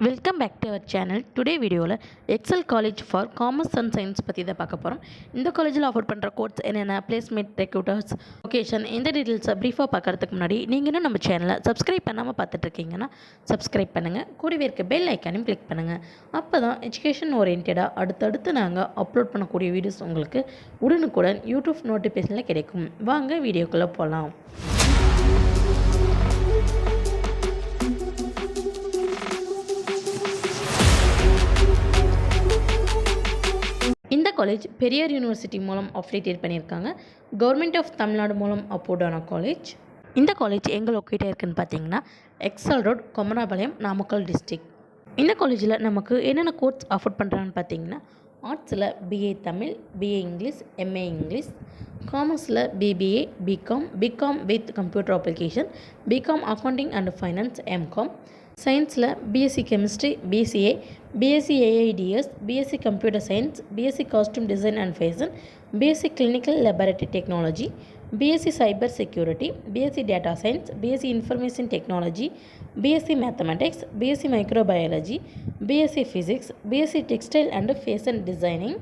Welcome back to our channel. Today வீடியோவில் Excel college for commerce and science பற்றி தான் பார்க்க போகிறோம். இந்த காலேஜில் ஆஃபர் பண்ணுற கோர்ஸ் என்னென்ன, பிளேஸ்மெண்ட், ரெக்ரூட்டர்ஸ், லொகேஷன், இந்த டீட்டெயில்ஸை ப்ரீஃபாக பார்க்குறதுக்கு முன்னாடி நீங்கள் இன்னும் நம்ம சேனலை சப்ஸ்கிரைப் பண்ணாமல் பார்த்துட்ருக்கீங்கன்னா சப்ஸ்கிரைப் பண்ணுங்கள். கூடவே இருக்க பெல் ஐக்கானையும் கிளிக் பண்ணுங்கள். அப்போ தான் எஜுகேஷன் ஓரியன்டாக அடுத்தடுத்து நாங்கள் அப்லோட் பண்ணக்கூடிய வீடியோஸ் உங்களுக்கு உடனுக்குடன் யூடியூப் நோட்டிஃபிகேஷனில் கிடைக்கும். வாங்க வீடியோக்குள்ளே போகலாம். இந்த காலேஜ் பெரியார் யூனிவர்சிட்டி மூலம் அஃபிலியேட் பண்ணியிருக்காங்க. கவர்மெண்ட் ஆஃப் தமிழ்நாடு மூலம் அப்போர்டான காலேஜ். இந்த காலேஜ் எங்கே லொக்கேட்டாக இருக்குதுன்னு பார்த்தீங்கன்னா Excel road, Komarapalayam, Namakkal district. இந்த காலேஜில் நமக்கு என்னென்ன கோர்ஸ் ஆஃபர் பண்ணுறாங்கன்னு பார்த்தீங்கன்னா ஆர்ட்ஸில் BA Tamil, BA English, MA English. காமர்ஸில் BBA, BCom with computer application, BCom accounting and finance, MCom. சயின்ஸில் BSc chemistry, BCA, BSc AIDS, BSc computer science, BSc costume design and fashion, BSc clinical laboratory technology, BSc cyber security, BSc data science, BSc information technology, BSc mathematics, BSc microbiology, BSc physics, BSc textile and fashion designing,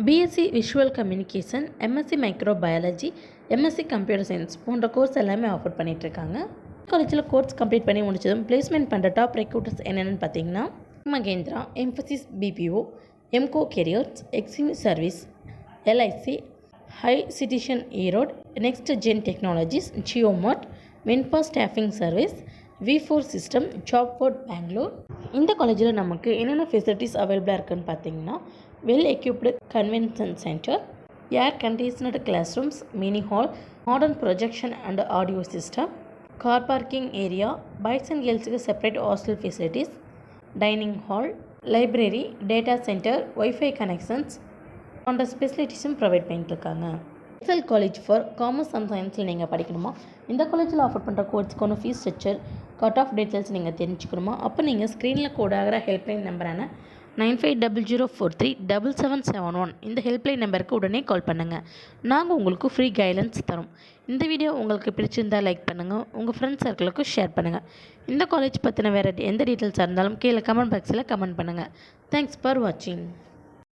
BSc visual communication, MSc microbiology, MSc computer science போன்ற course எல்லாமே offer பண்ணிகிட்ருக்காங்க. காலேஜில் course complete பண்ணி முடிச்சதும் placement பண்ணுற top recruiters என்னென்னு பார்த்தீங்கன்னா Mahindra, Mphasis BPO, Emco careers, Exim service, LIC, high citizen Erode, next gen technologies, JioMart, மென்பா staffing service, V4 system, job port Bangalore. இந்த காலேஜில் நமக்கு என்னென்ன ஃபெசிலிட்டிஸ் அவைலபிளாக இருக்குதுன்னு பார்த்தீங்கன்னா well equipped convention centre, air conditioned class rooms, mini hall, modern projection and audio system, car parking area, boys and கேர்ள்ஸுக்கு separate hostel facilities, dining hall, library, data centre, WiFi connections போன்ற ஸ்பெசிலிட்டிஸும் provide பண்ணிட்டுருக்காங்க. XL college for commerce and சயின்ஸில் நீங்கள் படிக்கணுமா? இந்த காலேஜில் offer பண்ணுற கோர்ஸ்க்கான fees structure, cut off details நீங்கள் தெரிஞ்சுக்கணுமா? அப்போ நீங்கள் ஸ்க்ரீனில் கோட் ஆகிற ஹெல்ப்லைன் நம்பரான 9500437771 இந்த ஹெல்ப்லைன் நம்பருக்கு உடனே கால் பண்ணுங்கள். நாங்கள் உங்களுக்கு ஃப்ரீ கைடன்ஸ் தரோம். இந்த வீடியோ உங்களுக்கு பிடிச்சிருந்தால் லைக் பண்ணுங்கள், உங்கள் ஃப்ரெண்ட்ஸ் சர்க்கிளுக்கு ஷேர் பண்ணுங்கள். இந்த காலேஜ் பற்றின வேறு எந்த டீட்டெயில்ஸாக இருந்தாலும் கீழே கமெண்ட் பாக்ஸில் கமெண்ட் பண்ணுங்கள். தேங்க்ஸ் ஃபார் வாட்சிங்.